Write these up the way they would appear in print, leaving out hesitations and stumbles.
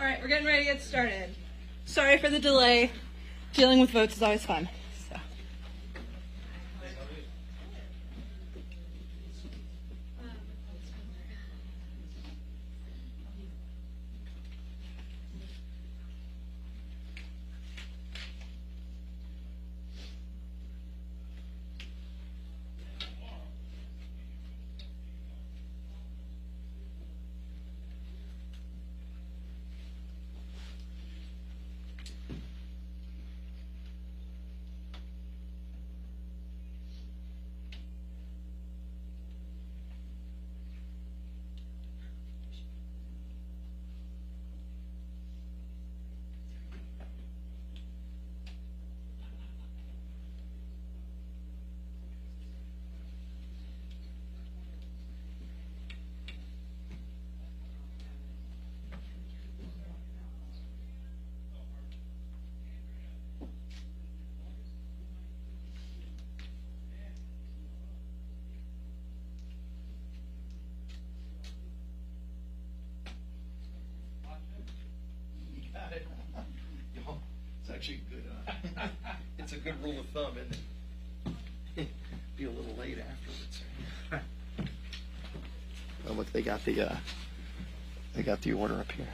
All right, we're getting ready to get started. Sorry for the delay. Dealing with votes is always fun. So. It's actually good. It's a good rule of thumb, isn't it? Be a little late afterwards. Oh, look, they got the order up here.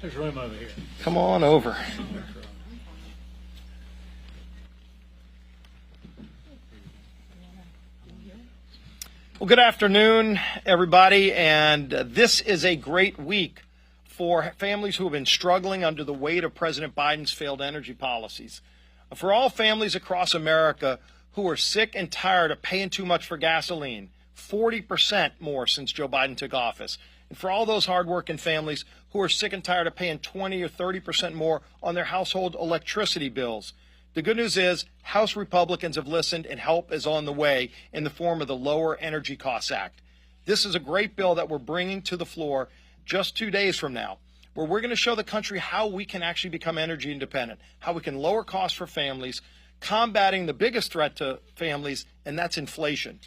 There's room over here. Come on over. Well, good afternoon, everybody, and this is a great week for families who have been struggling under the weight of President Biden's failed energy policies. For all families across America who are sick and tired of paying too much for gasoline, 40% more since Joe Biden took office. And for all those hardworking families who are sick and tired of paying 20 or 30% more on their household electricity bills. The good news is House Republicans have listened and help is on the way in the form of the Lower Energy Costs Act. This is a great bill that we're bringing to the floor just 2 days from now, where we're going to show the country how we can actually become energy independent, how we can lower costs for families, combating the biggest threat to families, and that's inflation.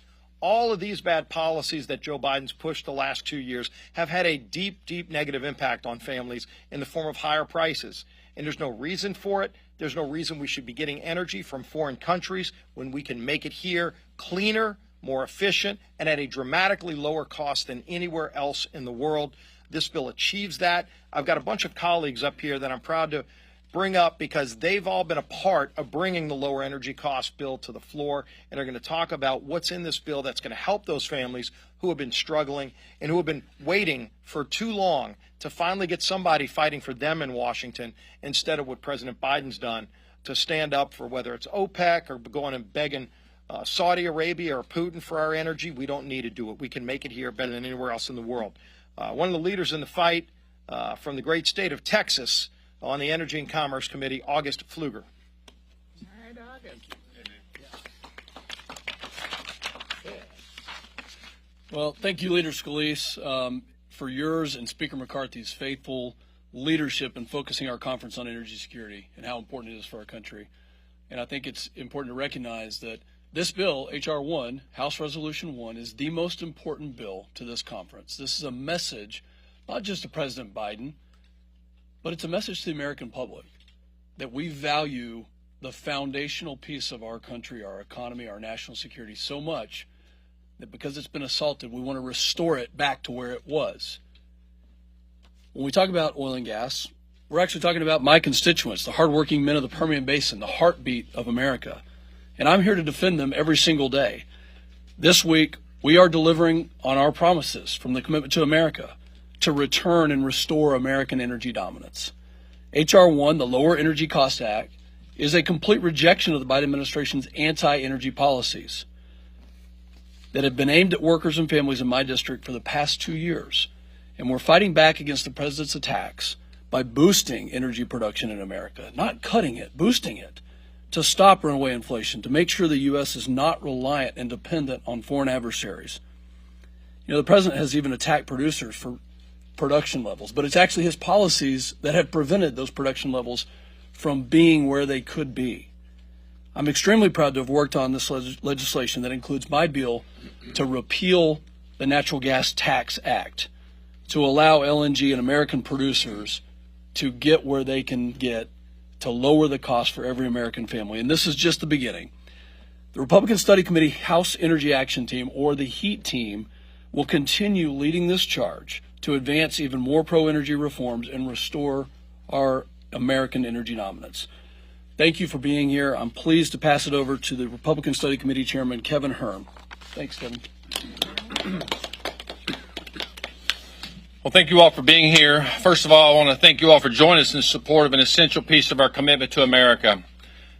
All of these bad policies that Joe Biden's pushed the last 2 years have had a deep, deep negative impact on families in the form of higher prices. And there's no reason for it. There's no reason we should be getting energy from foreign countries when we can make it here cleaner, more efficient, and at a dramatically lower cost than anywhere else in the world. This bill achieves that. I've got a bunch of colleagues up here that I'm proud to bring up because they've all been a part of bringing the lower energy cost bill to the floor, and are going to talk about what's in this bill that's going to help those families who have been struggling and who have been waiting for too long to finally get somebody fighting for them in Washington instead of what President Biden's done to stand up for whether it's OPEC or going and begging Saudi Arabia or Putin for our energy. We don't need to do it. We can make it here better than anywhere else in the world. One of the leaders in the fight from the great state of Texas on the Energy and Commerce Committee, August Pfluger. All right, August. Well, thank you, Leader Scalise, for yours and Speaker McCarthy's faithful leadership in focusing our conference on energy security and how important it is for our country. And I think it's important to recognize that this bill, H.R. 1, House Resolution 1, is the most important bill to this conference. This is a message, not just to President Biden, but it's a message to the American public that we value the foundational piece of our country, our economy, our national security so much that because it's been assaulted, we want to restore it back to where it was. When we talk about oil and gas, we're actually talking about my constituents, the hardworking men of the Permian Basin, the heartbeat of America. And I'm here to defend them every single day. This week, we are delivering on our promises from the Commitment to America to return and restore American energy dominance. H.R. 1, the Lower Energy Costs Act, is a complete rejection of the Biden administration's anti-energy policies that have been aimed at workers and families in my district for the past 2 years. And we're fighting back against the president's attacks by boosting energy production in America, not cutting it, boosting it, to stop runaway inflation, to make sure the U.S. is not reliant and dependent on foreign adversaries. You know, the president has even attacked producers for production levels, but it's actually his policies that have prevented those production levels from being where they could be. I'm extremely proud to have worked on this legislation that includes my bill to repeal the Natural Gas Tax Act, to allow LNG and American producers to get where they can get to lower the cost for every American family. And this is just the beginning. The Republican Study Committee House Energy Action Team, or the HEAT team, will continue leading this charge to advance even more pro-energy reforms and restore our American energy dominance. Thank you for being here. I'm pleased to pass it over to the Republican Study Committee Chairman, Kevin Herm. Thanks, Kevin. Well, thank you all for being here. First of all, I want to thank you all for joining us in support of an essential piece of our commitment to America.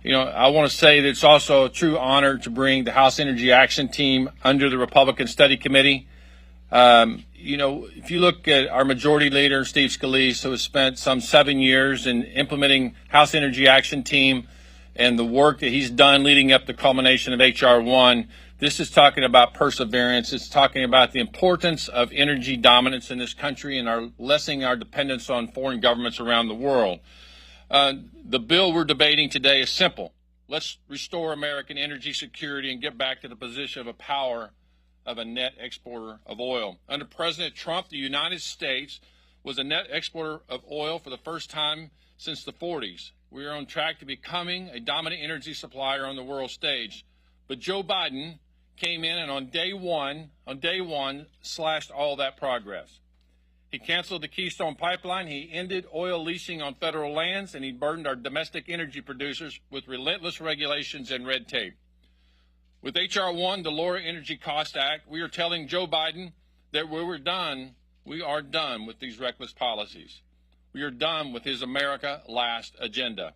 You know, I want to say that it's also a true honor to bring the House Energy Action Team under the Republican Study Committee. You know, if you look at our majority leader, Steve Scalise, who has spent some 7 years in implementing House Energy Action Team and the work that he's done leading up to the culmination of H.R. 1, this is talking about perseverance. It's talking about the importance of energy dominance in this country and lessening our dependence on foreign governments around the world. The bill we're debating today is simple. Let's restore American energy security and get back to the position of a power of a net exporter of oil. Under President Trump, the United States was a net exporter of oil for the first time since the 40s. We are on track to becoming a dominant energy supplier on the world stage. But Joe Biden came in and on day one, slashed all that progress. He canceled the Keystone pipeline, he ended oil leasing on federal lands, and he burdened our domestic energy producers with relentless regulations and red tape. With H.R. 1, the Lower Energy Cost Act, we are telling Joe Biden that we are done with these reckless policies. We are done with his America Last agenda.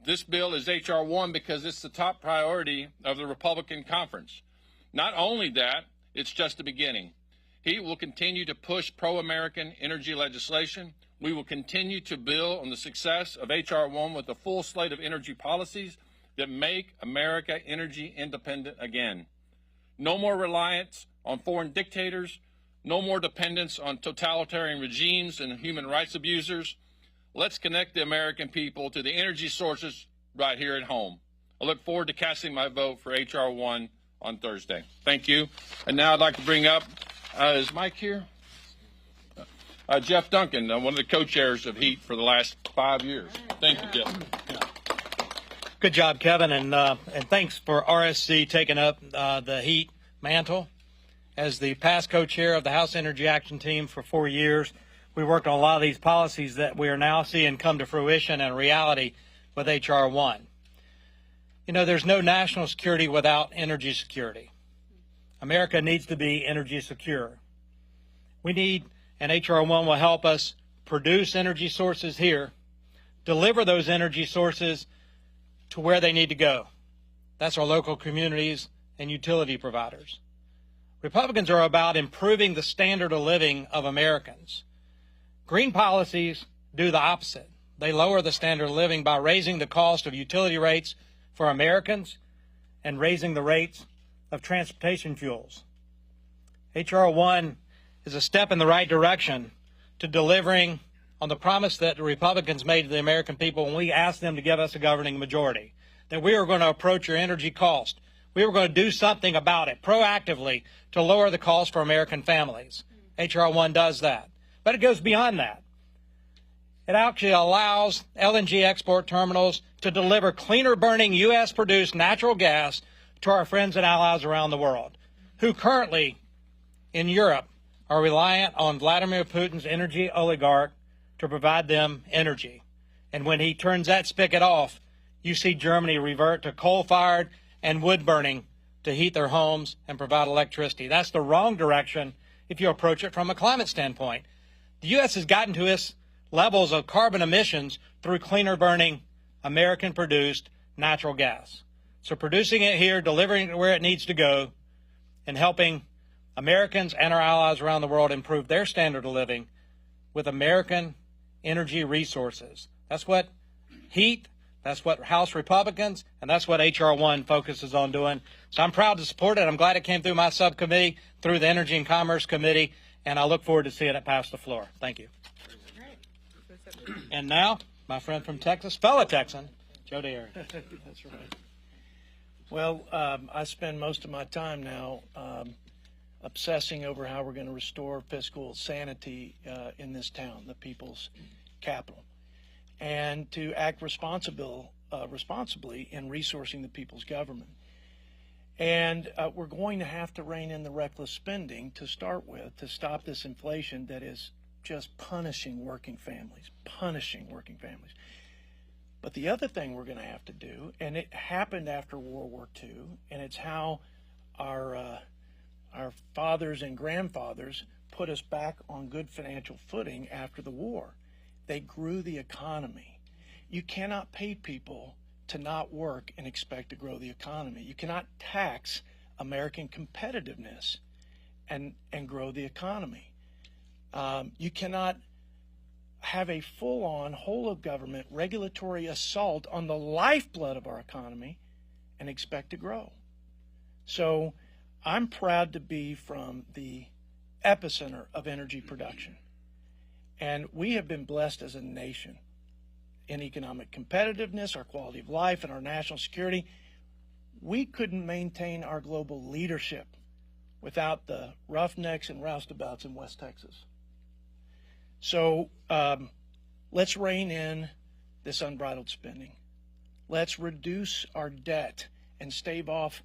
This bill is H.R. 1 because it's the top priority of the Republican conference. Not only that, it's just the beginning. He will continue to push pro-American energy legislation. We will continue to build on the success of H.R. 1 with a full slate of energy policies that make America energy independent again. No more reliance on foreign dictators, no more dependence on totalitarian regimes and human rights abusers. Let's connect the American people to the energy sources right here at home. I look forward to casting my vote for H.R. 1 on Thursday. Thank you. And now I'd like to bring up, is Mike here? Jeff Duncan, one of the co-chairs of HEAT for the last 5 years. Thank you, Jeff. Good job, Kevin, and thanks for RSC taking up the HEAT mantle. As the past co-chair of the House Energy Action Team for 4 years, we worked on a lot of these policies that we are now seeing come to fruition and reality with H.R. 1. You know, there's no national security without energy security. America needs to be energy secure. We need, and H.R. 1 will help us produce energy sources here, deliver those energy sources to where they need to go. That's our local communities and utility providers. Republicans are about improving the standard of living of Americans. Green policies do the opposite. They lower the standard of living by raising the cost of utility rates for Americans and raising the rates of transportation fuels. H.R. 1 is a step in the right direction to delivering on the promise that the Republicans made to the American people when we asked them to give us a governing majority, that we were going to approach your energy cost. We were going to do something about it proactively to lower the cost for American families. H.R. 1 does that. But it goes beyond that. It actually allows LNG export terminals to deliver cleaner burning U.S.-produced natural gas to our friends and allies around the world, who currently in Europe are reliant on Vladimir Putin's energy oligarch to provide them energy. And when he turns that spigot off, you see Germany revert to coal-fired and wood burning to heat their homes and provide electricity. That's the wrong direction if you approach it from a climate standpoint. The U.S. has gotten to its levels of carbon emissions through cleaner burning American-produced natural gas. So producing it here, delivering it where it needs to go, and helping Americans and our allies around the world improve their standard of living with American energy resources. That's what HEAT, that's what House Republicans, and that's what H.R. 1 focuses on doing. So I'm proud to support it. I'm glad it came through my subcommittee, through the Energy and Commerce Committee, and I look forward to seeing it pass the floor. Thank you. And now, my friend from Texas, fellow Texan, Joe DeArry. That's right. Well, I spend most of my time now obsessing over how we're going to restore fiscal sanity in this town, the people's capital, and to act responsibly in resourcing the people's government. And we're going to have to rein in the reckless spending to start with to stop this inflation that is just punishing working families. But the other thing we're going to have to do, and it happened after World War II, and it's how our fathers and grandfathers put us back on good financial footing after the war. They grew the economy. You cannot pay people to not work and expect to grow the economy. You cannot tax American competitiveness and grow the economy. You cannot have a full-on, whole-of-government regulatory assault on the lifeblood of our economy and expect to grow. So I'm proud to be from the epicenter of energy production. And we have been blessed as a nation in economic competitiveness, our quality of life, and our national security. We couldn't maintain our global leadership without the roughnecks and roustabouts in West Texas. So let's rein in this unbridled spending. Let's reduce our debt and stave off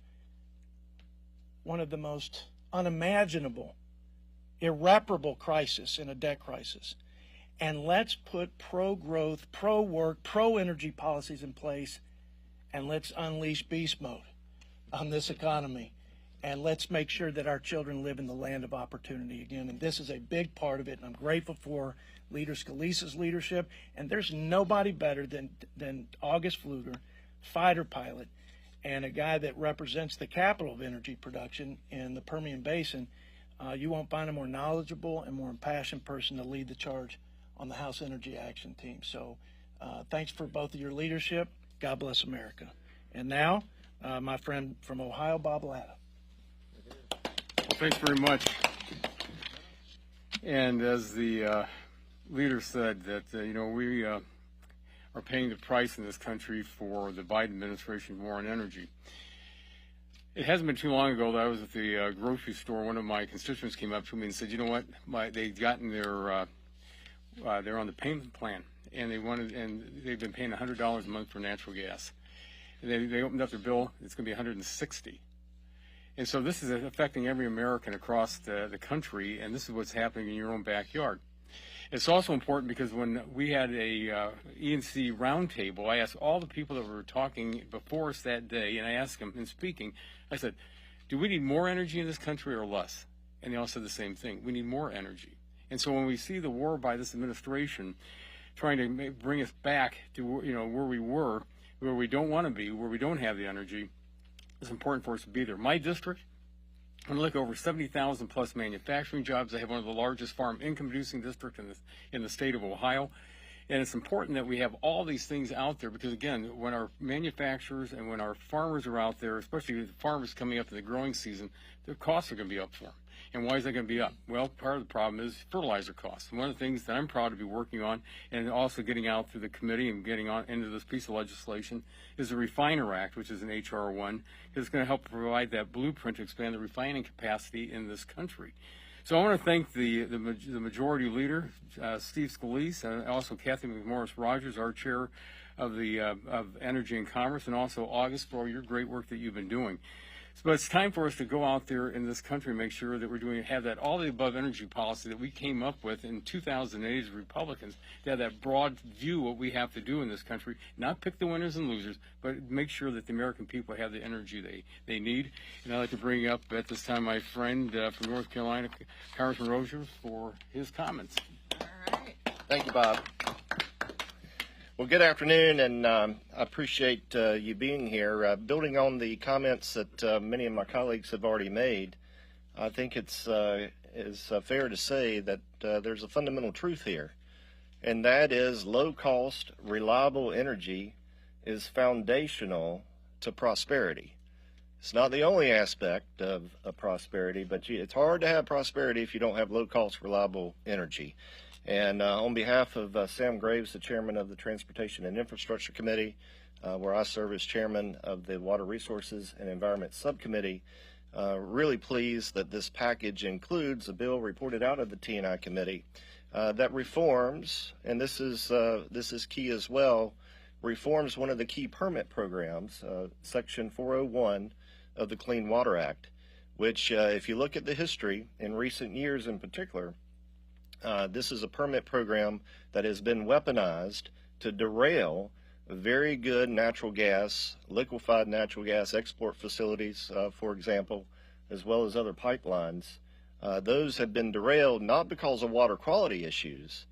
one of the most unimaginable, irreparable crisis in a debt crisis. And let's put pro-growth, pro-work, pro-energy policies in place, and let's unleash beast mode on this economy. And let's make sure that our children live in the land of opportunity again. And this is a big part of it, and I'm grateful for Leader Scalise's leadership. And there's nobody better than August Pfluger, fighter pilot, and a guy that represents the capital of energy production in the Permian Basin. You won't find a more knowledgeable and more impassioned person to lead the charge on the House Energy Action Team. So thanks for both of your leadership. God bless America. And now, my friend from Ohio, Bob Latta. Well, thanks very much. And as the leader said, that we are paying the price in this country for the Biden administration war on energy. It hasn't been too long ago that I was at the grocery store. One of my constituents came up to me and said, "You know what? They'd gotten their they're on the payment plan, and they've been paying $100 a month for natural gas. And they opened up their bill; it's going to be $160." And so this is affecting every American across the country, and this is what's happening in your own backyard. It's also important because when we had a E&C roundtable, I asked all the people that were talking before us that day, and I asked them in speaking, I said, do we need more energy in this country or less? And they all said the same thing. We need more energy. And so when we see the war by this administration trying to bring us back to where we were, where we don't want to be, where we don't have the energy, it's important for us to be there. My district, when I look over 70,000 plus manufacturing jobs, I have one of the largest farm income producing districts in the state of Ohio. And it's important that we have all these things out there because, again, when our manufacturers and when our farmers are out there, especially the farmers coming up in the growing season, their costs are going to be up for them. And why is that going to be up? Well, part of the problem is fertilizer costs. And one of the things that I'm proud to be working on and also getting out through the committee and getting on into this piece of legislation is the Refiner Act, which is an H.R. 1. It's going to help provide that blueprint to expand the refining capacity in this country. So I want to thank the majority leader, Steve Scalise, and also Kathy McMorris-Rogers, our chair of Energy and Commerce, and also August for all your great work that you've been doing. But it's time for us to go out there in this country and make sure that we're have that all the above energy policy that we came up with in 2008 as Republicans, to have that broad view what we have to do in this country, not pick the winners and losers, but make sure that the American people have the energy they need. And I'd like to bring up at this time my friend from North Carolina, Congressman Rogers, for his comments. All right. Thank you, Bob. Well, good afternoon, and I appreciate you being here. Building on the comments that many of my colleagues have already made, I think it's fair to say that there's a fundamental truth here, and that is low-cost, reliable energy is foundational to prosperity. It's not the only aspect of prosperity, but it's hard to have prosperity if you don't have low-cost, reliable energy. And on behalf of Sam Graves, the chairman of the Transportation and Infrastructure Committee, where I serve as chairman of the Water Resources and Environment Subcommittee. Really pleased that this package includes a bill reported out of the T&I committee that reforms, and this is key as well, reforms one of the key permit programs, Section 401 of the Clean Water Act, which if you look at the history in recent years in particular, this is a permit program that has been weaponized to derail very good natural gas, liquefied natural gas export facilities, for example, as well as other pipelines. Those have been derailed not because of water quality issues,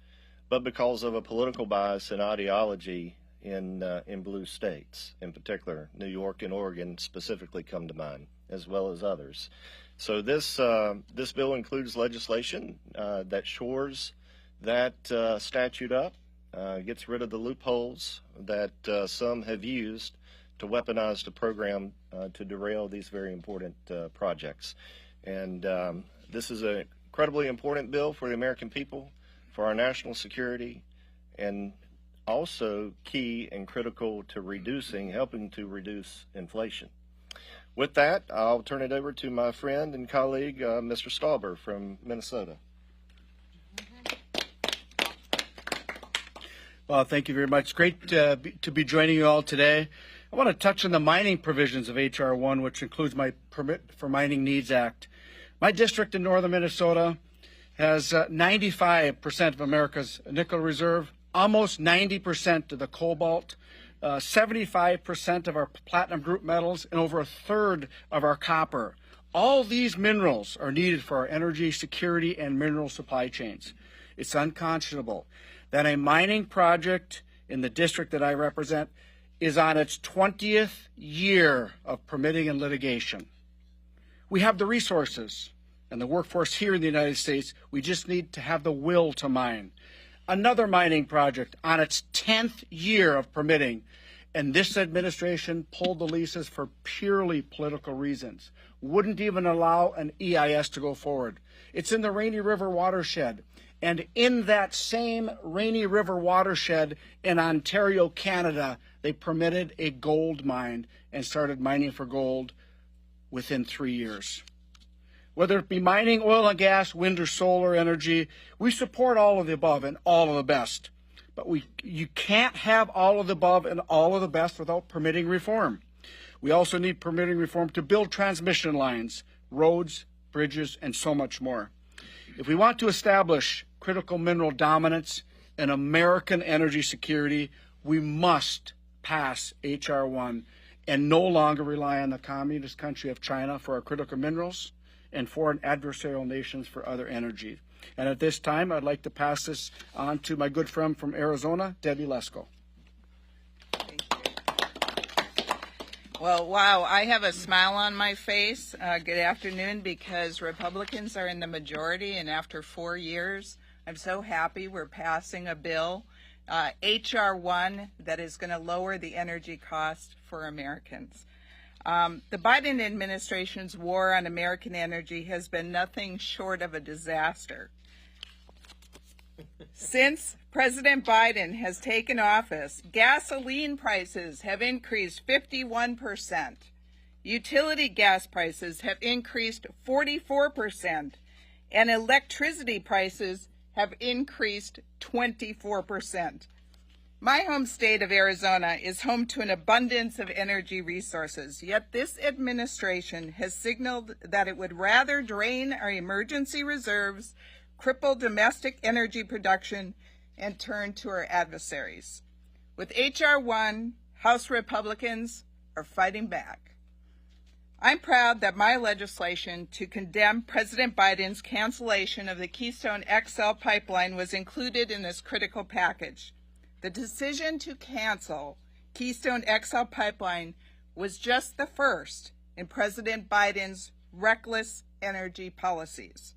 but because of a political bias and ideology in blue states, in particular. New York and Oregon specifically come to mind, as well as others. So this bill includes legislation that shores that statute up, gets rid of the loopholes that some have used to weaponize the program to derail these very important projects. And this is an incredibly important bill for the American people, for our national security, and also key and critical to helping to reduce inflation. With that, I'll turn it over to my friend and colleague, Mr. Stauber from Minnesota. Well, thank you very much. It's great to be joining you all today. I want to touch on the mining provisions of H.R. 1, which includes my Permit for Mining Needs Act. My district in northern Minnesota has 95% of America's nickel reserve, almost 90% of the cobalt, 75% of our platinum group metals, and over a third of our copper. All these minerals are needed for our energy security and mineral supply chains. It's unconscionable that a mining project in the district that I represent is on its 20th year of permitting and litigation. We have the resources and the workforce here in the United States. We just need to have the will to mine. Another mining project on its 10th year of permitting, and this administration pulled the leases for purely political reasons. Wouldn't even allow an EIS to go forward. It's in the Rainy River watershed. And in that same Rainy River watershed in Ontario, Canada, they permitted a gold mine and started mining for gold within 3 years. Whether it be mining, oil and gas, wind or solar energy, we support all of the above and all of the best. But you can't have all of the above and all of the best without permitting reform. We also need permitting reform to build transmission lines, roads, bridges, and so much more. If we want to establish critical mineral dominance and American energy security, we must pass H.R. 1 and no longer rely on the communist country of China for our critical minerals and foreign adversarial nations for other energy. And at this time, I'd like to pass this on to my good friend from Arizona, Debbie Lesko. Thank you. Well, wow, I have a smile on my face. Good afternoon, because Republicans are in the majority, and after 4 years, I'm so happy we're passing a bill, H.R. 1, that is going to lower the energy cost for Americans. The Biden administration's war on American energy has been nothing short of a disaster. Since President Biden has taken office, gasoline prices have increased 51%. Utility gas prices have increased 44%, and electricity prices have increased 24%. My home state of Arizona is home to an abundance of energy resources, yet this administration has signaled that it would rather drain our emergency reserves, cripple domestic energy production, and turn to our adversaries. With H.R. 1, House Republicans are fighting back. I'm proud that my legislation to condemn President Biden's cancellation of the Keystone XL pipeline was included in this critical package. The decision to cancel Keystone XL pipeline was just the first in President Biden's reckless energy policies.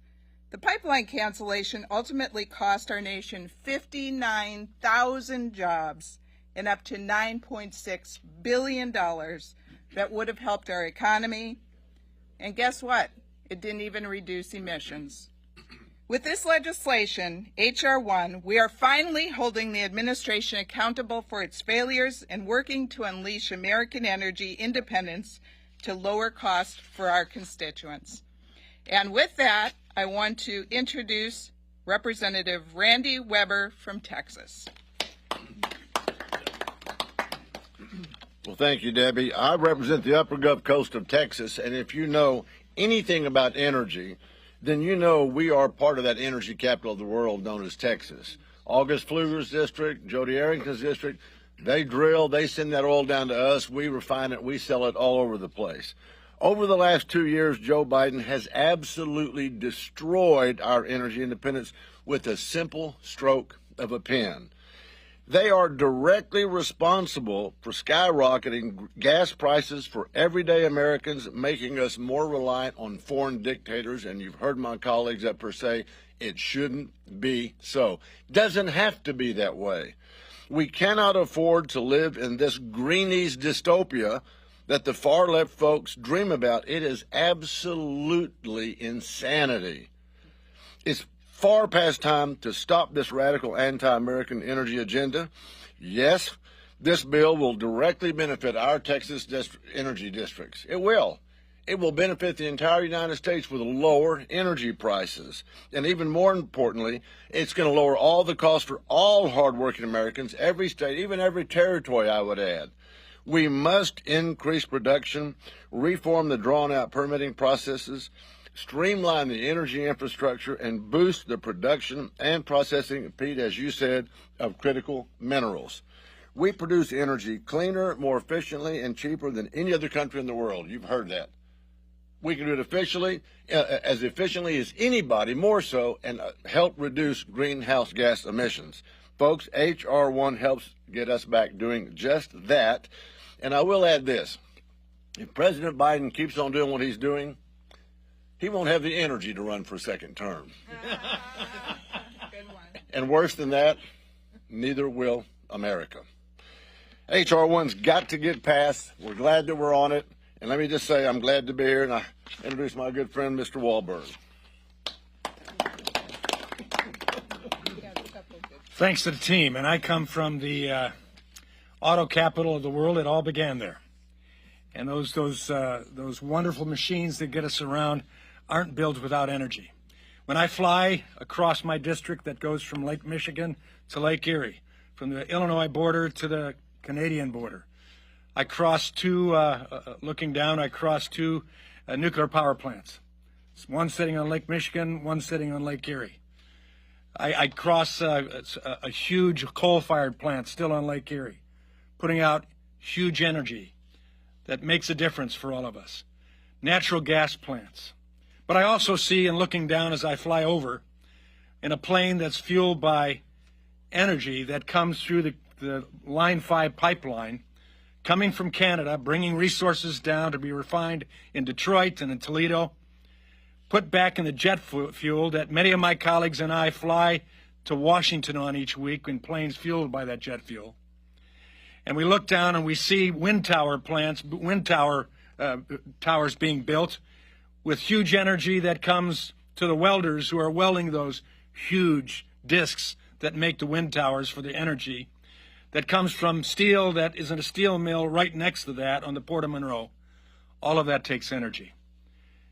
The pipeline cancellation ultimately cost our nation 59,000 jobs and up to $9.6 billion that would have helped our economy. And guess what? It didn't even reduce emissions. With this legislation, H.R. 1, we are finally holding the administration accountable for its failures and working to unleash American energy independence to lower costs for our constituents. And with that, I want to introduce Representative Randy Weber from Texas. Well, thank you, Debbie. I represent the upper Gulf Coast of Texas, and if you know anything about energy, then you know we are part of that energy capital of the world known as Texas. August Pfluger's district, Jody Arrington's district, they drill, they send that oil down to us, we refine it, we sell it all over the place. Over the last 2 years, Joe Biden has absolutely destroyed our energy independence with a simple stroke of a pen. They are directly responsible for skyrocketing gas prices for everyday Americans, making us more reliant on foreign dictators. And you've heard my colleagues up here say it shouldn't be so. Doesn't have to be that way. We cannot afford to live in this greenies dystopia that the far left folks dream about. It is absolutely insanity. It's far past time to stop this radical anti-American energy agenda. Yes, this bill will directly benefit our Texas energy districts. It will. It will benefit the entire United States with lower energy prices. And even more importantly, it's going to lower all the costs for all hardworking Americans, every state, even every territory, I would add. We must increase production, reform the drawn-out permitting processes, streamline the energy infrastructure, and boost the production and processing, Pete, as you said, of critical minerals. We produce energy cleaner, more efficiently, and cheaper than any other country in the world. You've heard that. We can do it as efficiently as anybody, more so, and help reduce greenhouse gas emissions. Folks, H.R. 1 helps get us back doing just that. And I will add this. If President Biden keeps on doing what he's doing, he won't have the energy to run for a second term. Good one. And worse than that, neither will America. H.R. 1's got to get passed. We're glad that we're on it. And let me just say I'm glad to be here, and I introduce my good friend, Mr. Wahlberg. Thanks to the team. And I come from the auto capital of the world. It all began there. And those wonderful machines that get us around aren't built without energy. When I fly across my district that goes from Lake Michigan to Lake Erie, from the Illinois border to the Canadian border, I cross looking down, I cross two nuclear power plants. One sitting on Lake Michigan, one sitting on Lake Erie. I cross a huge coal-fired plant still on Lake Erie, putting out huge energy that makes a difference for all of us. Natural gas plants. But I also see, and looking down as I fly over, in a plane that's fueled by energy that comes through the Line 5 pipeline, coming from Canada, bringing resources down to be refined in Detroit and in Toledo, put back in the jet fuel that many of my colleagues and I fly to Washington on each week in planes fueled by that jet fuel. And we look down and we see wind towers being built with huge energy that comes to the welders who are welding those huge discs that make the wind towers for the energy that comes from steel that is in a steel mill right next to that on the Port of Monroe. All of that takes energy.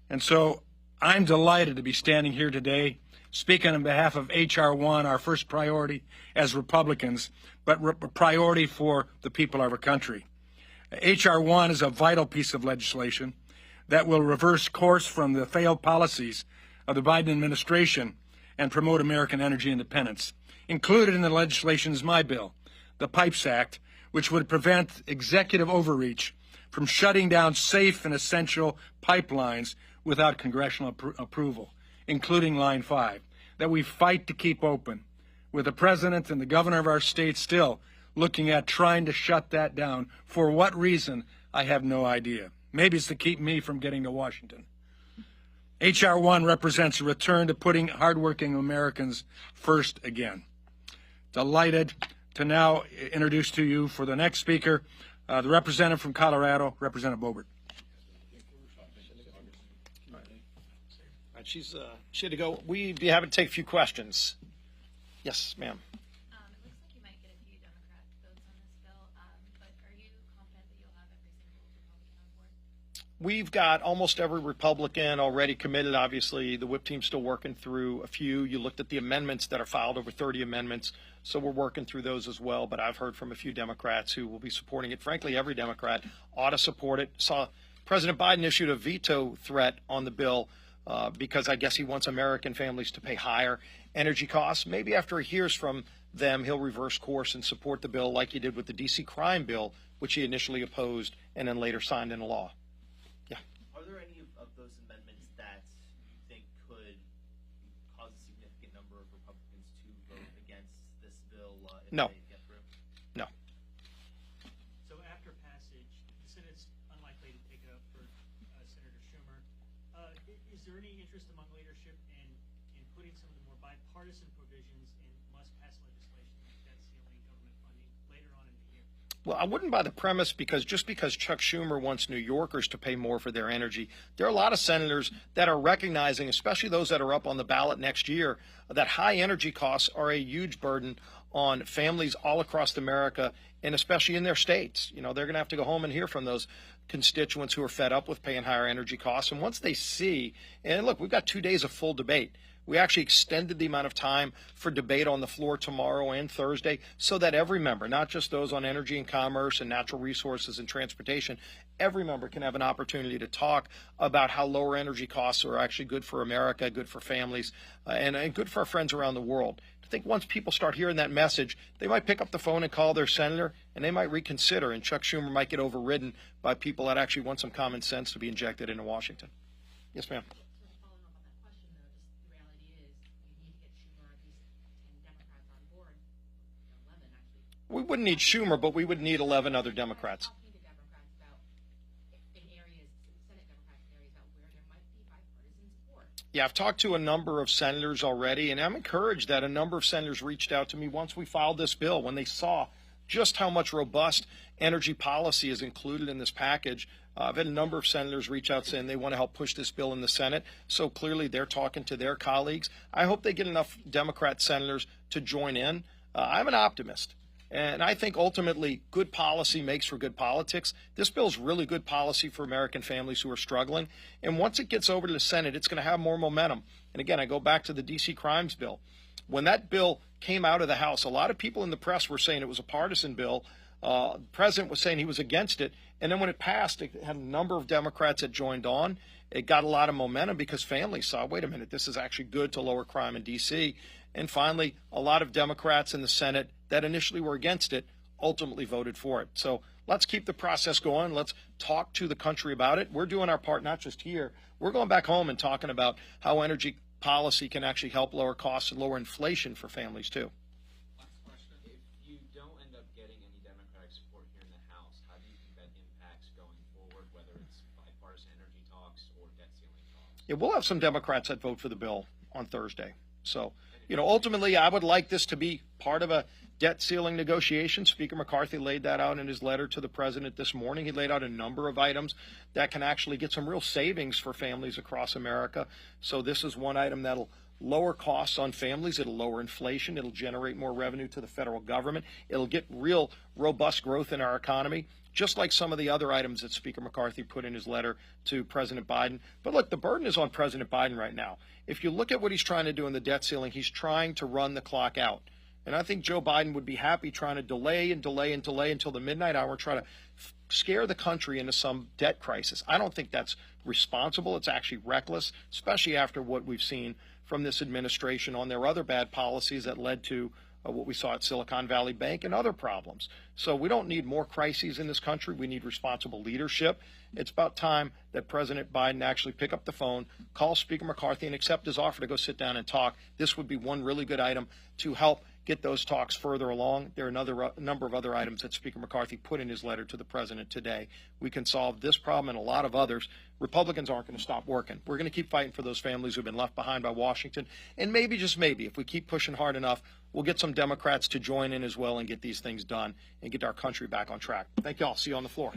And so I'm delighted to be standing here today speaking on behalf of H.R. 1, our first priority as Republicans, but priority for the people of our country. H.R. 1 is a vital piece of legislation that will reverse course from the failed policies of the Biden administration and promote American energy independence. Included in the legislation is my bill, the PIPES Act, which would prevent executive overreach from shutting down safe and essential pipelines without congressional approval, including Line 5, that we fight to keep open, with the president and the governor of our state still looking at trying to shut that down. For what reason, I have no idea. Maybe it's to keep me from getting to Washington. H.R. 1 represents a return to putting hardworking Americans first again. Delighted to now introduce to you for the next speaker, the representative from Colorado, Representative Boebert. She had to go. We'd be happy to take a few questions. Yes, ma'am. It looks like you might get a few Democrat votes on this bill, but are you confident that you'll have every single Republican on board? We've got almost every Republican already committed. Obviously, the whip team's still working through a few. You looked at the amendments that are filed, over 30 amendments, so we're working through those as well. But I've heard from a few Democrats who will be supporting it. Frankly, every Democrat ought to support it. Saw President Biden issued a veto threat on the bill because I guess he wants American families to pay higher energy costs. Maybe after he hears from them, he'll reverse course and support the bill like he did with the D.C. crime bill, which he initially opposed and then later signed into law. Yeah. Are there any of those amendments that you think could cause a significant number of Republicans to vote against this bill if No. they get through? No. So after passage, the Senate's unlikely to take it up for Senator Schumer. Is there any interest among leadership in putting some of the more bipartisan provisions in must-pass legislation, like debt ceiling, government funding, later on in the year? Well, I wouldn't buy the premise because just because Chuck Schumer wants New Yorkers to pay more for their energy, there are a lot of senators that are recognizing, especially those that are up on the ballot next year, that high energy costs are a huge burden on families all across America and especially in their states. You know, they're going to have to go home and hear from those constituents who are fed up with paying higher energy costs. And once they see, and look, we've got 2 days of full debate. We actually extended the amount of time for debate on the floor tomorrow and Thursday so that every member, not just those on energy and commerce and natural resources and transportation, every member can have an opportunity to talk about how lower energy costs are actually good for America, good for families, and good for our friends around the world. I think once people start hearing that message, they might pick up the phone and call their senator, and they might reconsider, and Chuck Schumer might get overridden by people that actually want some common sense to be injected into Washington. Yes, ma'am. We wouldn't need Schumer, but we would need 11 other Democrats. Yeah, I've talked to a number of senators already, and I'm encouraged that a number of senators reached out to me once we filed this bill, when they saw just how much robust energy policy is included in this package. I've had a number of senators reach out saying they want to help push this bill in the Senate, so clearly they're talking to their colleagues. I hope they get enough Democrat senators to join in. I'm an optimist. And I think ultimately good policy makes for good politics. This bill is really good policy for American families who are struggling. And once it gets over to the Senate, it's going to have more momentum. And again, I go back to the D.C. crimes bill. When that bill came out of the House, a lot of people in the press were saying it was a partisan bill. The president was saying he was against it. And then when it passed, it had a number of Democrats that joined on. It got a lot of momentum because families saw, wait a minute, this is actually good to lower crime in D.C. And finally, a lot of Democrats in the Senate that initially were against it ultimately voted for it. So let's keep the process going. Let's talk to the country about it. We're doing our part, not just here. We're going back home and talking about how energy policy can actually help lower costs and lower inflation for families, too. Last question. If you don't end up getting any Democratic support here in the House, how do you think that impacts going forward, whether it's bipartisan energy talks or debt ceiling talks? Yeah, we'll have some Democrats that vote for the bill on Thursday. So, you know, ultimately, I would like this to be part of a debt ceiling negotiation. Speaker McCarthy laid that out in his letter to the president this morning. He laid out a number of items that can actually get some real savings for families across America. So this is one item that'll lower costs on families. It'll lower inflation. It'll generate more revenue to the federal government. It'll get real robust growth in our economy, just like some of the other items that Speaker McCarthy put in his letter to President Biden. But look, the burden is on President Biden right now. If you look at what he's trying to do in the debt ceiling, he's trying to run the clock out. And I think Joe Biden would be happy trying to delay and delay and delay until the midnight hour, try to scare the country into some debt crisis. I don't think that's responsible. It's actually reckless, especially after what we've seen from this administration on their other bad policies that led to what we saw at Silicon Valley Bank and other problems. So we don't need more crises in this country. We need responsible leadership. It's about time that President Biden actually pick up the phone, call Speaker McCarthy, and accept his offer to go sit down and talk. This would be one really good item to help get those talks further along. There are a number of other items that Speaker McCarthy put in his letter to the president today. We can solve this problem and a lot of others. Republicans aren't going to stop working. We're going to keep fighting for those families who've been left behind by Washington. And maybe, just maybe, if we keep pushing hard enough, we'll get some Democrats to join in as well and get these things done and get our country back on track. Thank you all. See you on the floor.